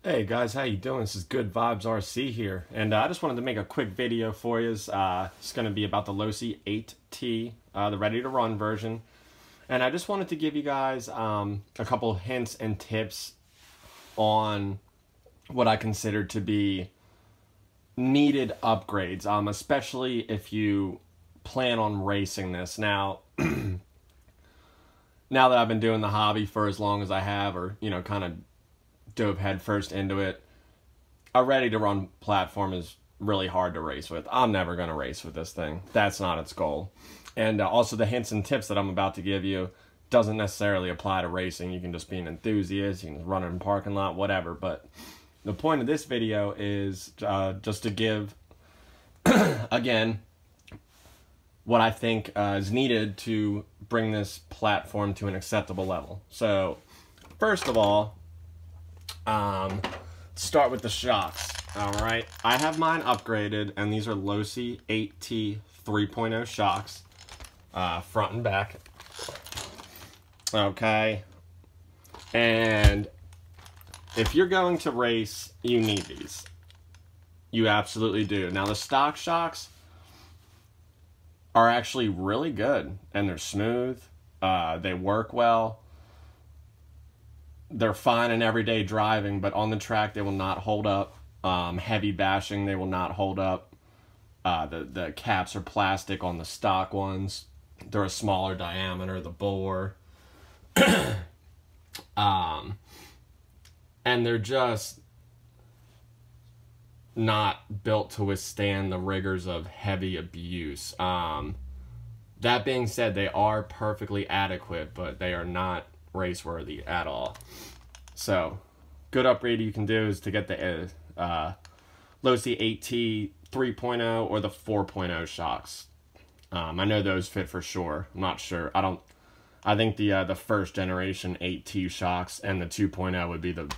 Hey guys, how you doing? This is Good Vibes RC here, and I just wanted to make a quick video for you. It's going to be about the Losi 8ight, the ready-to-run version, and I just wanted to give you guys a couple hints and tips on what I consider to be needed upgrades, especially if you plan on racing this. Now, now that I've been doing the hobby for as long as I have, or kind of dove head first into it, a ready-to-run platform is really hard to race with. I'm never going to race with this thing. That's not its goal. And also the hints and tips that I'm about to give you doesn't necessarily apply to racing. You can just be an enthusiast, you can run in a parking lot, whatever. But the point of this video is just to give, again, what I think is needed to bring this platform to an acceptable level. So, first of all, start with the shocks. Alright, I have mine upgraded, and these are Losi 8ight 3.0 shocks, front and back. Okay, and if you're going to race, you need these. You absolutely do. Now, the stock shocks are actually really good, and they're smooth. They work well. They're fine in everyday driving, but on the track they will not hold up. Heavy bashing, they will not hold up. The caps are plastic on the stock ones. They're a smaller diameter, the bore. And they're just not built to withstand the rigors of heavy abuse. That being said, they are perfectly adequate, but they are not race-worthy at all. So, good upgrade you can do is to get the Losi 8ight 3.0 or the 4.0 shocks. I know those fit for sure. I'm not sure. I think the first generation 8ight shocks and the 2.0 would be the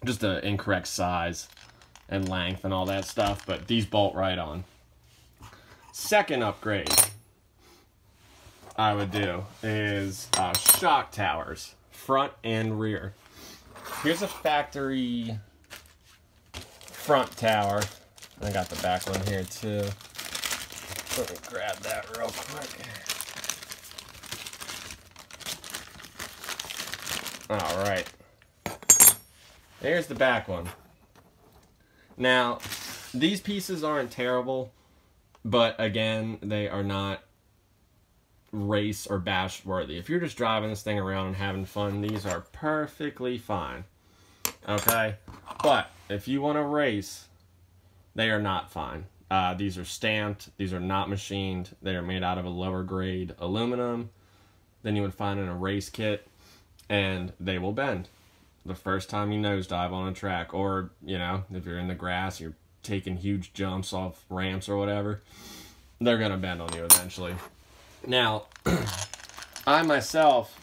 just the incorrect size and length and all that stuff, but these bolt right on. Second upgrade I would do is shock towers, front and rear. Here's a factory front tower. I got the back one here too. Let me grab that real quick. Alright. There's the back one. Now, these pieces aren't terrible, but again, they are not race or bash worthy. If you're just driving this thing around and having fun, these are perfectly fine. Okay? But if you want to race, they are not fine. These are stamped. These are not machined. They are made out of a lower grade aluminum than you would find in a race kit, and they will bend the first time you nosedive on a track, or if you're in the grass, you're taking huge jumps off ramps or whatever, they're gonna bend on you eventually. Now, I myself,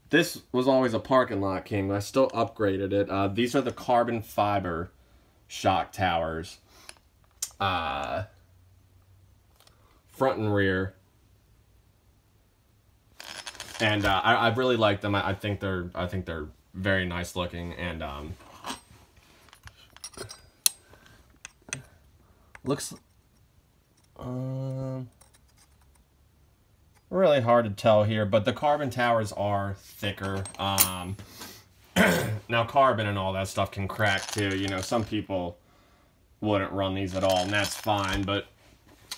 this was always a parking lot king, but I still upgraded it. These are the carbon fiber shock towers, front and rear, and I really like them. I think they're very nice looking, and looks really hard to tell here, but the carbon towers are thicker. Now, carbon and all that stuff can crack too. Some people wouldn't run these at all, and that's fine, but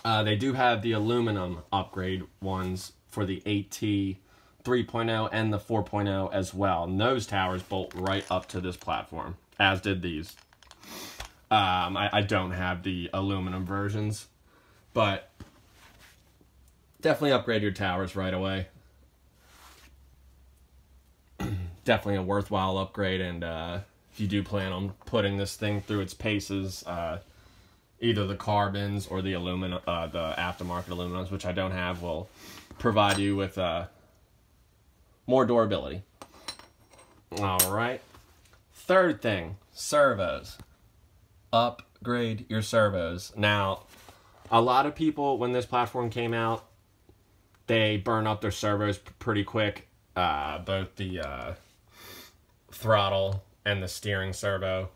they do have the aluminum upgrade ones for the 8ight 3.0 and the 4.0 as well. And those towers bolt right up to this platform, as did these. I don't have the aluminum versions, but definitely upgrade your towers right away. Definitely a worthwhile upgrade, and if you do plan on putting this thing through its paces, either the carbons or the aluminum, the aftermarket aluminums, which I don't have, will provide you with more durability. Alright. Third thing, servos. Upgrade your servos. Now, a lot of people, when this platform came out, they burn up their servos pretty quick. Both the throttle and the steering servo,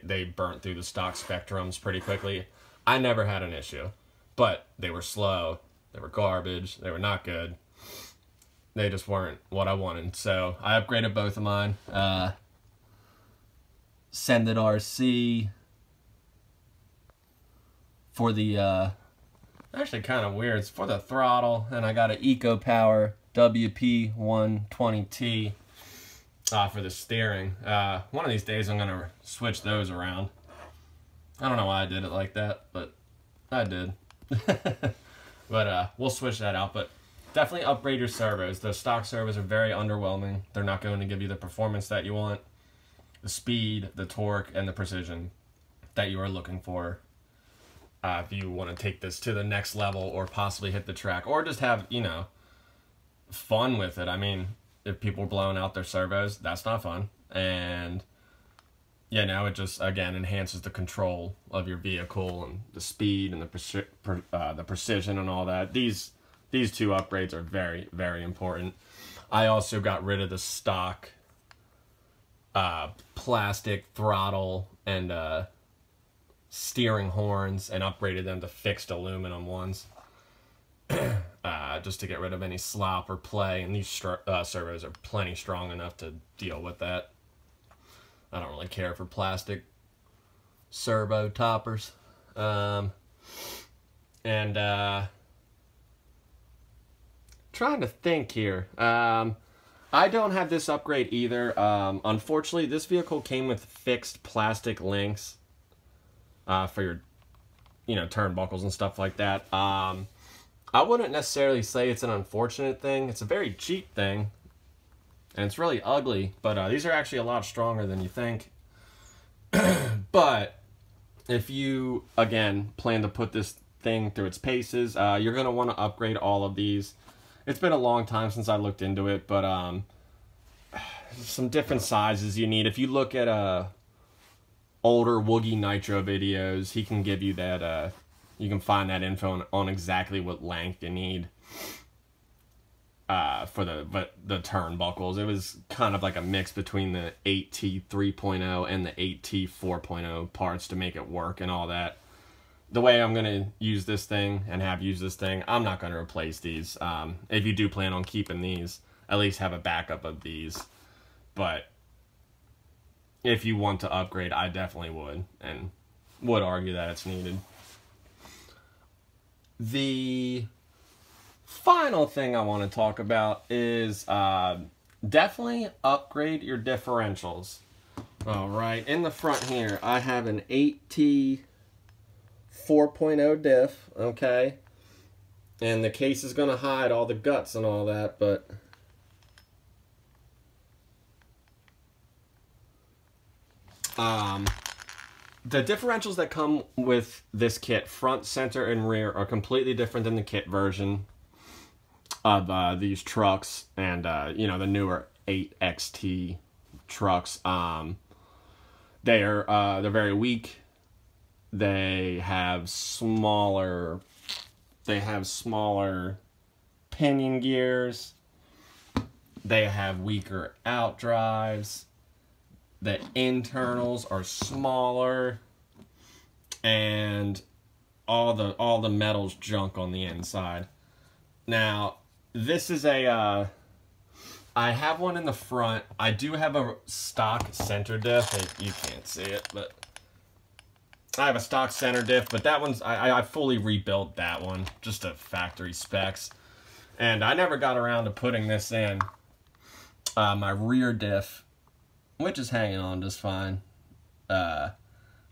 they burnt through the stock spectrums pretty quickly. I never had an issue, but they were slow, they were garbage, they were not good. They just weren't what I wanted, so I upgraded both of mine. Send it RC for the, actually kind of weird, it's for the throttle, and I got an EcoPower WP120T for the steering. One of these days I'm going to switch those around. I don't know why I did it like that, but I did. But we'll switch that out, but definitely upgrade your servos. The stock servos are very underwhelming. They're not going to give you the performance that you want, the speed, the torque, and the precision that you are looking for. If you want to take this to the next level or possibly hit the track or just have, you know, fun with it. I mean, if people are blowing out their servos, that's not fun. And, you know, it just, again, enhances the control of your vehicle and the speed and the precision and all that. These two upgrades are very, very important. I also got rid of the stock plastic throttle and steering horns and upgraded them to fixed aluminum ones, just to get rid of any slop or play, and these servos are plenty strong enough to deal with that. I don't really care for plastic servo toppers. Trying to think here. I don't have this upgrade either. Unfortunately, this vehicle came with fixed plastic links for your, you know, turnbuckles and stuff like that. I wouldn't necessarily say it's an unfortunate thing. It's a very cheap thing, and it's really ugly, but these are actually a lot stronger than you think. But if you, again, plan to put this thing through its paces, you're going to want to upgrade all of these. It's been a long time since I looked into it, but some different sizes you need. If you look at older Woogie Nitro videos, he can give you that, you can find that info on exactly what length you need for the turnbuckles. It was kind of like a mix between the 8T 3.0 and the 8T 4.0 parts to make it work and all that. The way I'm going to use this thing and have used this thing, I'm not going to replace these. If you do plan on keeping these, at least have a backup of these. But if you want to upgrade, I definitely would, and would argue that it's needed. The final thing I want to talk about is definitely upgrade your differentials. All right, in the front here, I have an 8T 4.0 diff, okay? And the case is going to hide all the guts and all that, but the differentials that come with this kit, front, center, and rear, are completely different than the kit version of these trucks and, you know, the newer 8XT trucks. They're very weak. They have smaller pinion gears. They have weaker outdrives. The internals are smaller, and all the metal's junk on the inside. Now, this is a I have one in the front. I do have a stock center diff. You can't see it, but I have a stock center diff, but that one's, I fully rebuilt that one, just to factory specs. And I never got around to putting this in. My rear diff, which is hanging on just fine, because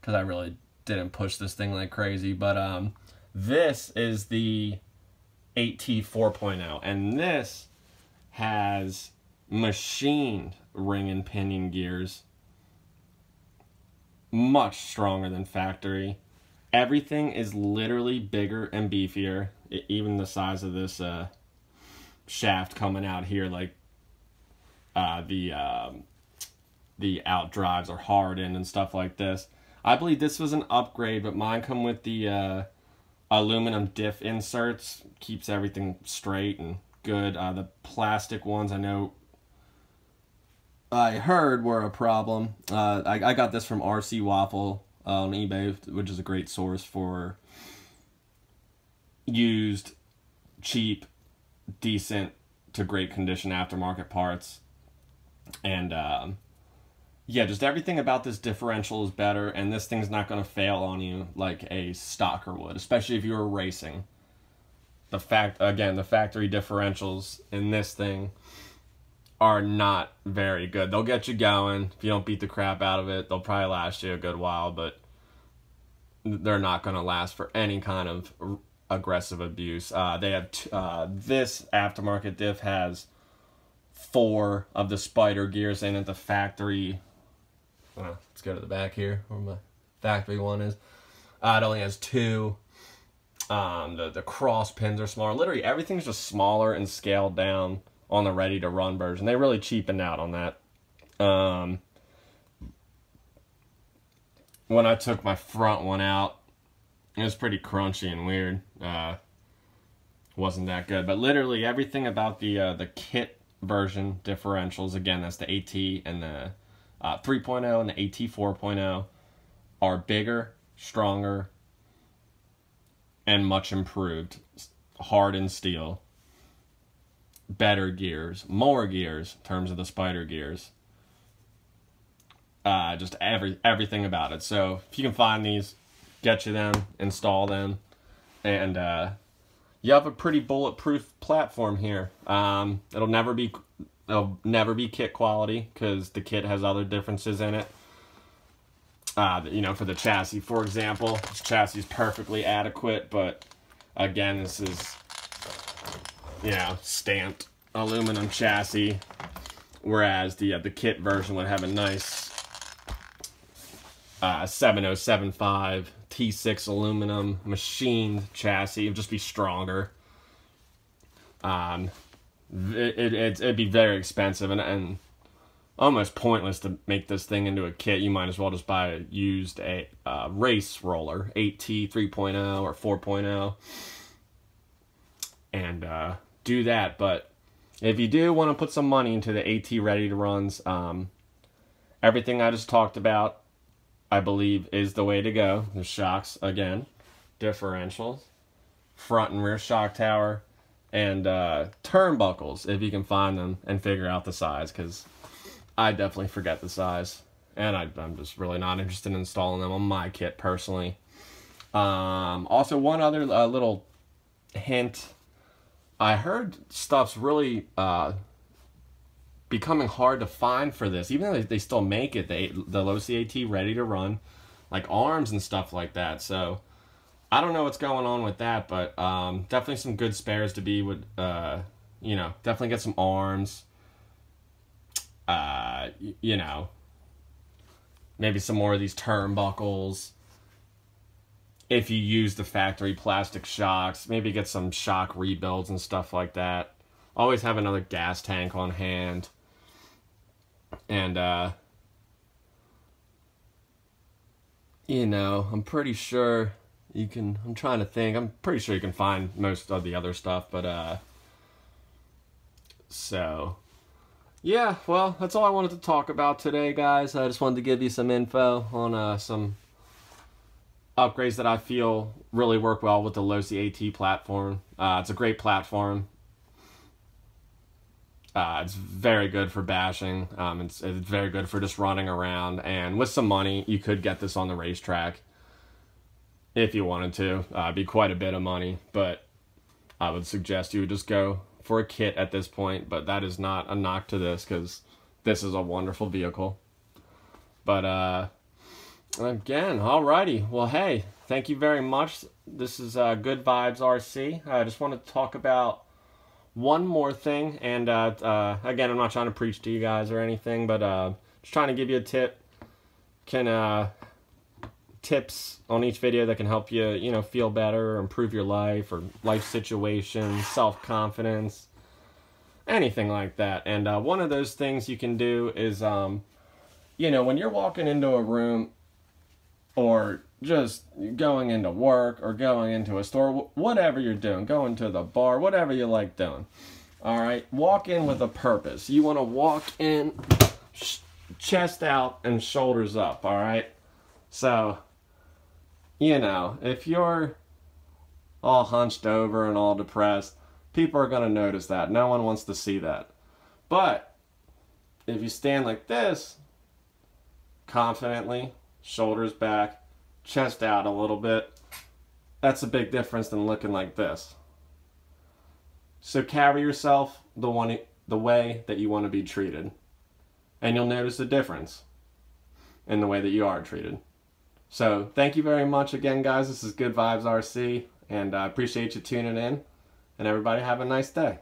I really didn't push this thing like crazy. But this is the 8T 4.0, and this has machined ring and pinion gears, much stronger than factory. Everything is literally bigger and beefier. Even the size of this shaft coming out here, like the out drives are hardened and stuff like this. I believe this was an upgrade, but mine come with the aluminum diff inserts. Keeps everything straight and good. The plastic ones, I know, I heard were a problem. I got this from RC Waffle on eBay, which is a great source for used, cheap, decent to great condition aftermarket parts. And yeah, just everything about this differential is better, and this thing's not going to fail on you like a stocker would, especially if you were racing. The factory differentials in this thing are not very good. They'll get you going. If you don't beat the crap out of it, they'll probably last you a good while, but they're not going to last for any kind of aggressive abuse. They have this aftermarket diff has 4 of the spider gears in it. The factory, let's go to the back here where my factory one is. It only has 2. The cross pins are smaller. Literally everything's just smaller and scaled down on the ready to run version. They really cheapened out on that. When I took my front one out, it was pretty crunchy and weird. Wasn't that good. But literally everything about the kit version differentials, again, that's the AT and the 3.0 and the AT 4.0, are bigger, stronger, and much improved. Hardened steel, better gears, more gears in terms of the spider gears. Just everything about it. So if you can find these, get you them, install them, and you have a pretty bulletproof platform here. It'll never be kit quality because the kit has other differences in it. You know, for the chassis, for example, this chassis is perfectly adequate, but again, this is, you know, stamped aluminum chassis, whereas the kit version would have a nice 7075 T6 aluminum machined chassis. It would just be stronger. It'd be very expensive and almost pointless to make this thing into a kit. You might as well just buy a used race roller, 8T 3.0 or 4.0, and do that. But if you do want to put some money into the AT ready to runs, everything I just talked about, I believe, is the way to go. The shocks, again, differentials, front and rear shock tower, and turnbuckles, if you can find them and figure out the size, because I definitely forget the size, and I'm just really not interested in installing them on my kit personally. Also, one other little hint. I heard stuff's really becoming hard to find for this, even though they still make it, the Losi 8ight ready to run, like arms and stuff like that. So I don't know what's going on with that, but definitely some good spares to be with, you know, definitely get some arms, you know, maybe some more of these turnbuckles. If you use the factory plastic shocks, maybe get some shock rebuilds and stuff like that. Always have another gas tank on hand. And, you know, I'm pretty sure you can, I'm trying to think, I'm pretty sure you can find most of the other stuff, but, so, yeah, well, that's all I wanted to talk about today, guys. I just wanted to give you some info on, some upgrades that I feel really work well with the Losi 8ight platform. It's a great platform. It's very good for bashing. It's very good for just running around. And with some money, you could get this on the racetrack if you wanted to. It'd be quite a bit of money, but I would suggest you would just go for a kit at this point. But that is not a knock to this, because this is a wonderful vehicle. But again, alrighty. Well, hey, thank you very much. This is Good Vibes RC. I just wanted to talk about one more thing, and again, I'm not trying to preach to you guys or anything, but just trying to give you a tip. Tips on each video that can help you, you know, feel better or improve your life or life situations, self-confidence, anything like that. And one of those things you can do is, you know, when you're walking into a room or just going into work or going into a store, whatever you're doing, going to the bar, whatever you like doing, all right, walk in with a purpose. You want to walk in chest out and shoulders up, all right? So, you know, if you're all hunched over and all depressed, people are going to notice that. No one wants to see that. But if you stand like this, confidently, shoulders back, chest out a little bit, that's a big difference than looking like this. So carry yourself the way that you want to be treated. And you'll notice the difference in the way that you are treated. So thank you very much again, guys. This is Good Vibes RC, and I appreciate you tuning in. And everybody have a nice day.